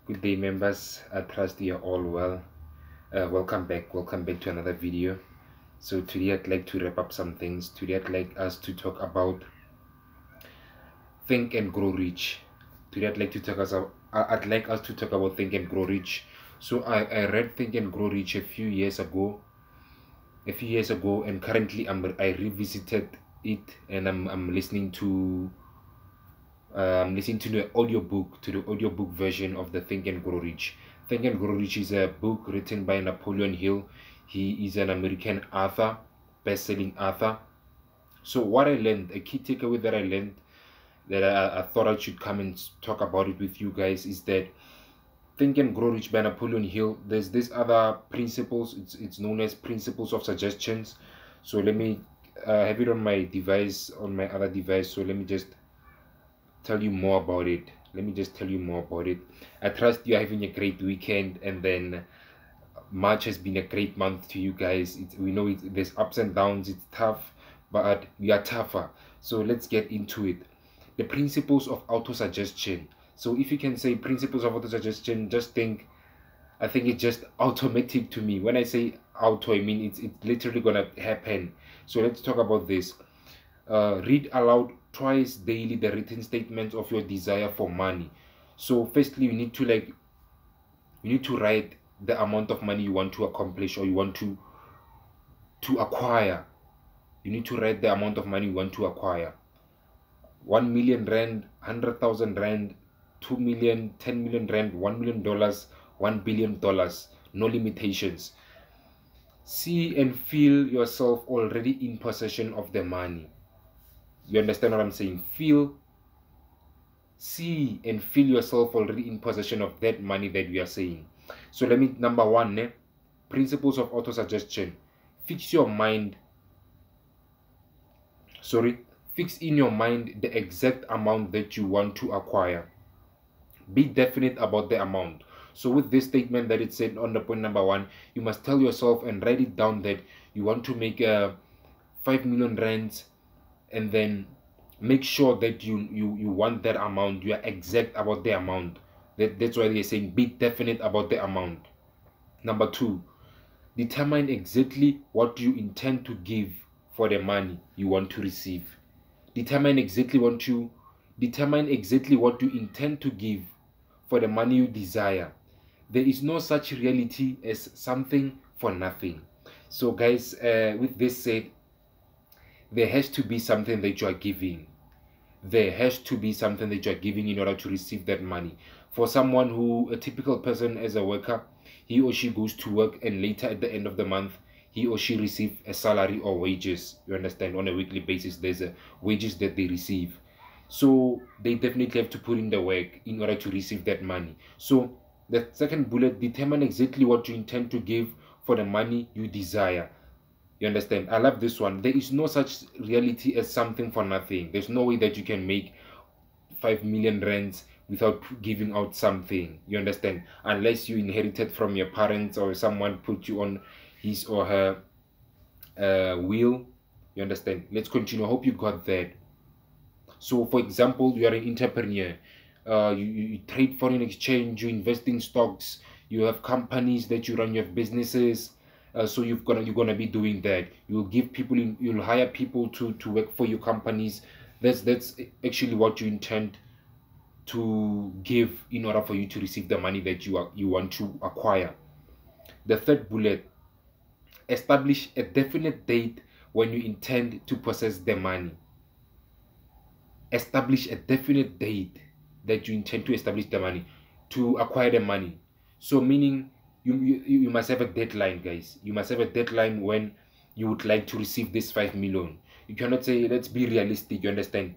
Good day, members. I trust you are all well. Welcome back to another video. So today I'd like to wrap up some things. Today I'd like us to talk about think and grow rich. Today I'd like us to talk about think and grow rich. So I read Think and Grow Rich a few years ago, and currently I revisited it, and I'm listening to the audiobook version of the Think and Grow Rich. Think and Grow Rich is a book written by Napoleon Hill. He is an American author, best-selling author. So what I learned, a key takeaway that I learned, that I thought I should come and talk about it with you guys, is that Think and Grow Rich by Napoleon Hill, there's this other principles. It's known as principles of suggestions. So let me have it on my device, on my other device. So let me just tell you more about it. I trust you're having a great weekend, and then March has been a great month to you guys. We know there's ups and downs, it's tough, but we are tougher. So let's get into it. The principles of auto-suggestion. So if you can say principles of auto-suggestion, I think it's just automatic to me. When I say auto, I mean it's literally gonna happen. So let's talk about this. Read aloud twice daily the written statements of your desire for money. So firstly, you need to write the amount of money you want to accomplish, or you want to acquire. You need to write the amount of money you want to acquire. 1 million rand, 100,000 rand, 2 million, 10 million rand, $1 million, $1 billion. No limitations. See and feel yourself already in possession of the money. You understand what I'm saying? See and feel yourself already in possession of that money that we are saying. So number one, principles of auto-suggestion. Fix in your mind the exact amount that you want to acquire. Be definite about the amount. So with this statement that it said on the point number one, you must tell yourself and write it down that you want to make 5 million rands, and then make sure that you want that amount. You are exact about the amount. That's why they're saying be definite about the amount. Number two, determine exactly what you intend to give for the money you want to receive. Determine exactly what you intend to give for the money you desire. There is no such reality as something for nothing. So guys, with this said, there has to be something that you are giving. There has to be something that you are giving in order to receive that money. For a typical person as a worker, he or she goes to work, and later at the end of the month, he or she receives a salary or wages. You understand? On a weekly basis, there's wages that they receive. So they definitely have to put in the work in order to receive that money. So the second bullet, determine exactly what you intend to give for the money you desire. You understand? I love this one. There is no such reality as something for nothing. There's no way that you can make 5 million rands without giving out something. You understand? Unless you inherited from your parents, or someone put you on his or her will. You understand? Let's continue. I hope you got that. So for example, you are an entrepreneur. You trade foreign exchange, you invest in stocks, you have companies that you run, you have businesses. So you're gonna be doing that. You'll hire people to work for your companies. That's actually what you intend to give in order for you to receive the money that you want to acquire. The third bullet, establish a definite date when you intend to possess the money. Establish a definite date that you intend to establish the money, to acquire the money. So meaning you must have a deadline, guys. You must have a deadline when you would like to receive this 5 million. You cannot say, let's be realistic. You understand?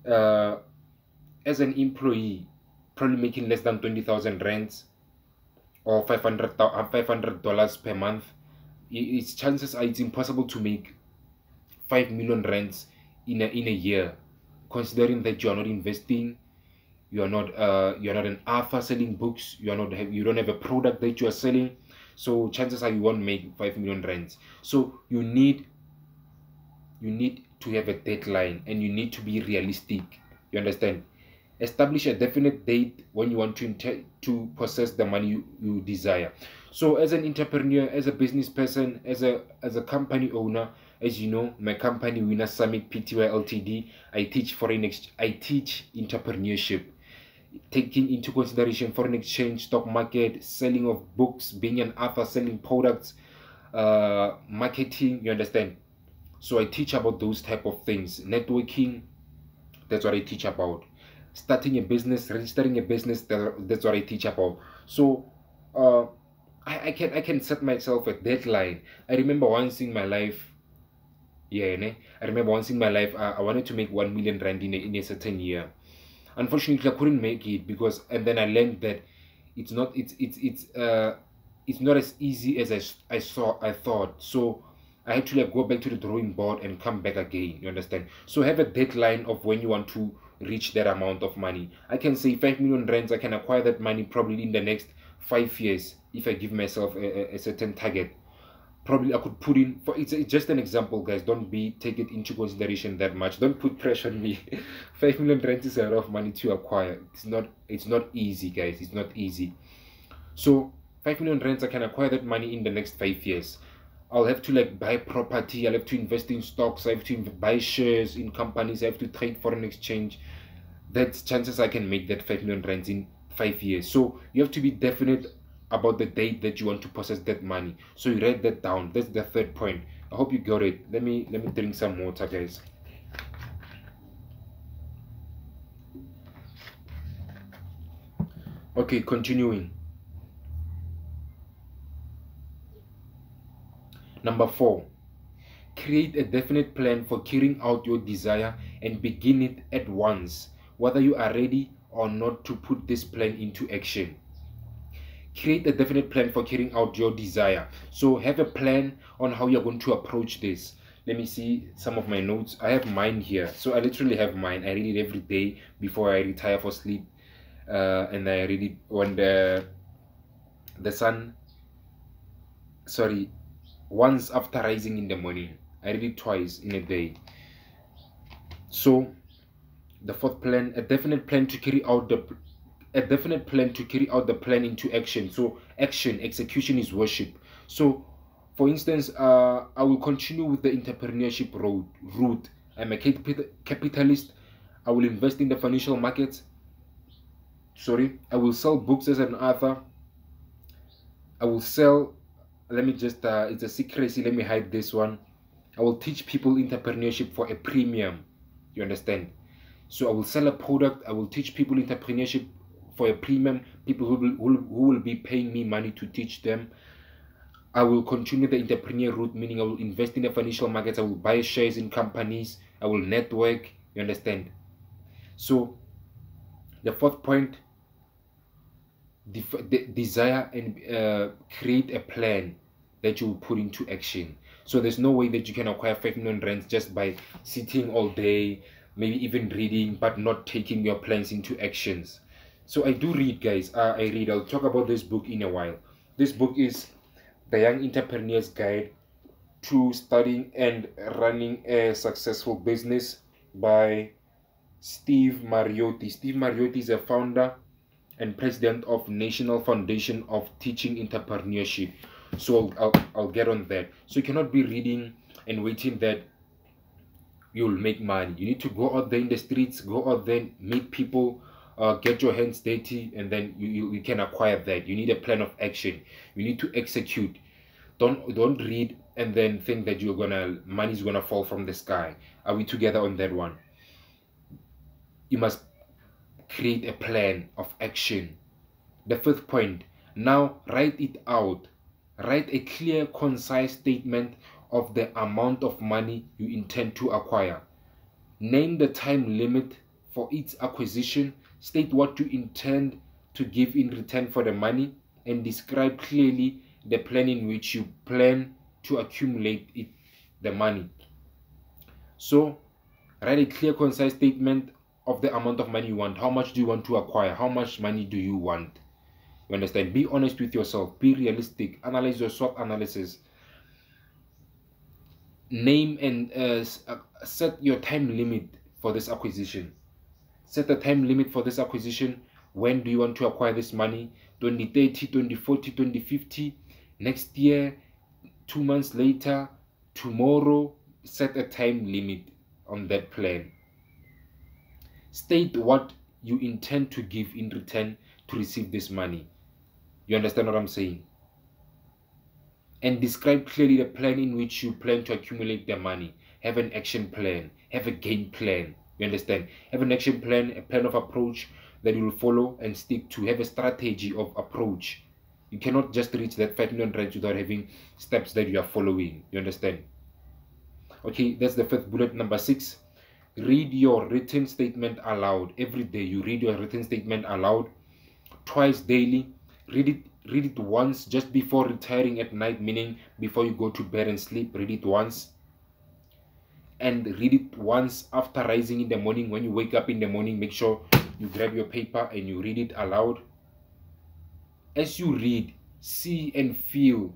As an employee, probably making less than 20,000 rands or $500 per month, it's impossible to make 5 million rands in a year, considering that you are not investing. You're not an author selling books. You don't have a product that you are selling. So chances are you won't make 5 million rands. So you need to have a deadline, and you need to be realistic. You understand? Establish a definite date when you want to possess the money you desire. So as an entrepreneur, as a business person, as a company owner, as you know, my company Winner Summit Pty Ltd, I teach entrepreneurship, taking into consideration foreign exchange, stock market, selling of books, being an author, selling products, marketing, you understand. So I teach about those type of things. Networking, that's what I teach about. Starting a business, registering a business, that's what I teach about. So uh, I can set myself a deadline. I remember once in my life, yeah, ne? I remember once in my life, I wanted to make 1 million rand in a certain year. Unfortunately, I couldn't make it because, and then I learned that it's not as easy as I thought. So I had to like go back to the drawing board and come back again. You understand? So have a deadline of when you want to reach that amount of money. I can say 5 million rands. I can acquire that money probably in the next 5 years if I give myself a certain target. Probably I could put in for it's just an example, guys. Don't take it into consideration that much. Don't put pressure on me. 5 million rand is a lot of money to acquire. It's not easy, guys. It's not easy. So 5 million rands, I can acquire that money in the next 5 years. I'll have to like buy property, I'll have to invest in stocks, I have to buy shares in companies, I have to trade foreign exchange. That's chances I can make that 5 million rands in 5 years. So you have to be definite about the date that you want to possess that money. So you write that down. That's the third point. I hope you got it. Let me drink some water, guys. Okay, continuing. Number 4, create a definite plan for carrying out your desire and begin it at once, whether you are ready or not to put this plan into action. Create a definite plan for carrying out your desire. So have a plan on how you're going to approach this. Let me see some of my notes. I have mine here. So I literally have mine. I read it every day before I retire for sleep. And I read it when the sun, sorry, once after rising in the morning. I read it twice in a day. So the fourth plan, a definite plan to carry out the plan into action. So execution is worship. So for instance, I will continue with the entrepreneurship route. I'm a capitalist. I will invest in the financial markets. I will sell books as an author. I will sell, let me just it's a secrecy, let me hide this one. I will teach people entrepreneurship for a premium. You understand? So I will sell a product. I will teach people entrepreneurship for a premium. People who will be paying me money to teach them. I will continue the entrepreneur route, meaning I will invest in the financial markets. I will buy shares in companies. I will network. You understand? So the fourth point, desire and create a plan that you will put into action. So there's no way that you can acquire 5 million rands just by sitting all day, maybe even reading, but not taking your plans into actions. So I do read, guys. I read. I'll talk about this book in a while. This book is The Young Entrepreneur's Guide to Starting and Running a Successful Business by Steve Mariotti. Steve Mariotti is a founder and president of National Foundation of Teaching Entrepreneurship. So I'll get on that. So you cannot be reading and waiting that you'll make money. You need to go out there in the streets, go out there, meet people, get your hands dirty, and then you can acquire that. You need a plan of action. You need to execute. Don't read and then think that money's gonna fall from the sky. Are we together on that one? You must create a plan of action. The fifth point, now write it out. Write a clear, concise statement of the amount of money you intend to acquire. Name the time limit for its acquisition. State what you intend to give in return for the money, and describe clearly the plan in which you plan to accumulate the money. So write a clear, concise statement of the amount of money you want. How much do you want to acquire? How much money do you want? You understand? Be honest with yourself. Be realistic. Analyze your SWOT analysis. Name and set your time limit for this acquisition. Set a time limit for this acquisition. When do you want to acquire this money? 2030, 2040, 2050, next year, 2 months later, tomorrow. Set a time limit on that plan. State what you intend to give in return to receive this money. You understand what I'm saying? And describe clearly the plan in which you plan to accumulate the money. Have an action plan. Have a game plan. You understand? Have an action plan, a plan of approach that you will follow and stick to. Have a strategy of approach. You cannot just reach that 5 million rands without having steps that you are following. You understand? Okay, that's the fifth bullet. Number 6. Read your written statement aloud. Every day you read your written statement aloud. Twice daily. Read it once just before retiring at night, meaning before you go to bed and sleep. Read it once. And read it once after rising in the morning. When you wake up in the morning, make sure you grab your paper and you read it aloud. As you read, see and feel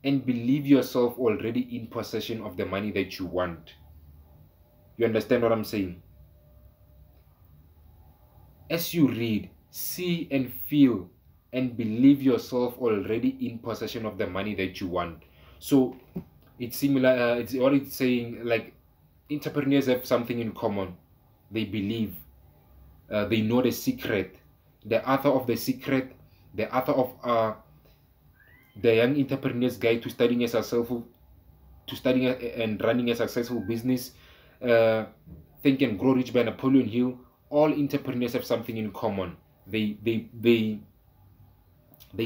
and believe yourself already in possession of the money that you want. You understand what I'm saying? As you read, see and feel and believe yourself already in possession of the money that you want. So it's similar, it's what it's saying, like entrepreneurs have something in common. They believe, they know the secret. The author of The Secret, the author of the Young Entrepreneur's Guide to Studying and Running a Successful Business, Think and Grow Rich by Napoleon Hill. All entrepreneurs have something in common. They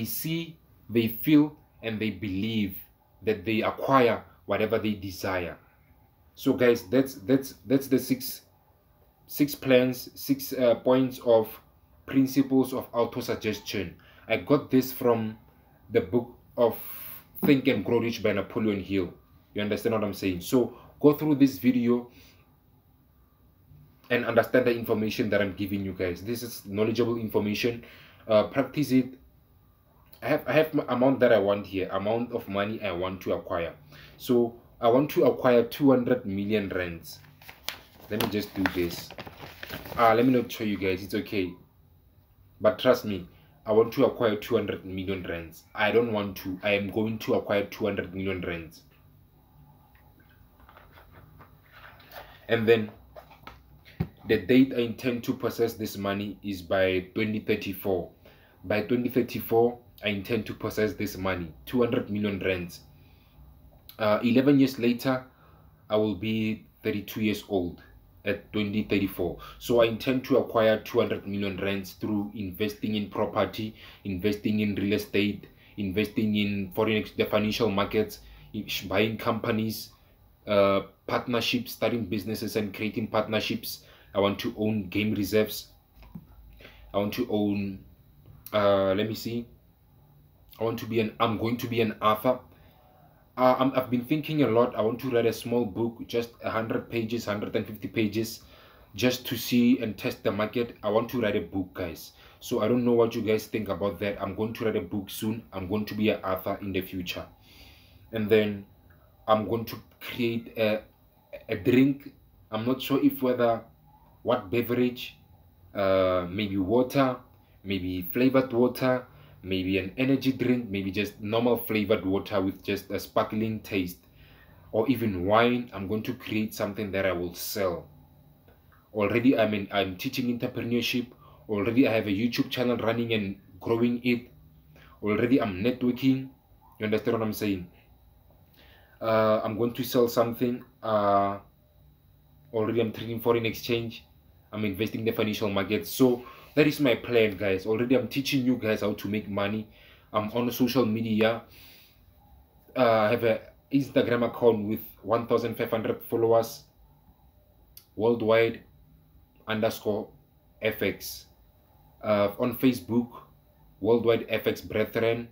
see, they feel, and they believe that they acquire whatever they desire. So guys, that's the six plans, 6 points of principles of auto-suggestion. I got this from the book of Think and Grow Rich by Napoleon Hill. You understand what I'm saying? So go through this video and understand the information that I'm giving you guys. This is knowledgeable information. Practice it. I have my amount that I want here, amount of money I want to acquire. So I want to acquire 200 million rands. Let me just do this. Let me not show you guys, it's okay. But trust me, I want to acquire 200 million rands. I don't want to. I am going to acquire 200 million rands. And then the date I intend to possess this money is by 2034. By 2034, I intend to possess this money, 200 million rands. 11 years later, I will be 32 years old at 2034. So I intend to acquire 200 million rands through investing in property, investing in real estate, investing in the financial markets, buying companies, partnerships, starting businesses and creating partnerships. I want to own game reserves. I want to own, let me see. I'm going to be an author. I've been thinking a lot. I want to write a small book, just 100 pages, 150 pages, just to see and test the market. I want to write a book, guys. So I don't know what you guys think about that. I'm going to write a book soon. I'm going to be an author in the future. And then I'm going to create a drink. I'm not sure what beverage, maybe water, maybe flavored water, maybe an energy drink, maybe just normal flavored water with just a sparkling taste, or even wine. I'm going to create something that I will sell. Already I'm teaching entrepreneurship. Already I have a YouTube channel running and growing it. Already I'm networking. You understand what I'm saying? I'm going to sell something. Already I'm trading foreign exchange. I'm investing in the financial market. So that is my plan, guys. Already I'm teaching you guys how to make money. I'm on social media. I have an Instagram account with 1,500 followers worldwide _FX. On Facebook, Worldwide FX Brethren.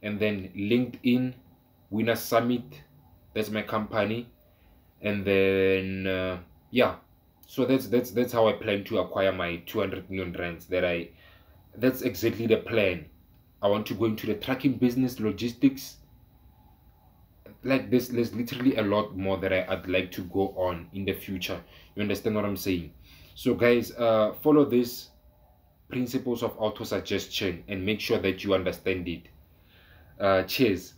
And then LinkedIn, Winner Summit. That's my company. And then yeah. So that's how I plan to acquire my 200 million rands. That's exactly the plan. I want to go into the trucking business, logistics. Like this, there's literally a lot more that I'd like to go on in the future. You understand what I'm saying? So guys, follow these principles of auto-suggestion and make sure that you understand it. Cheers.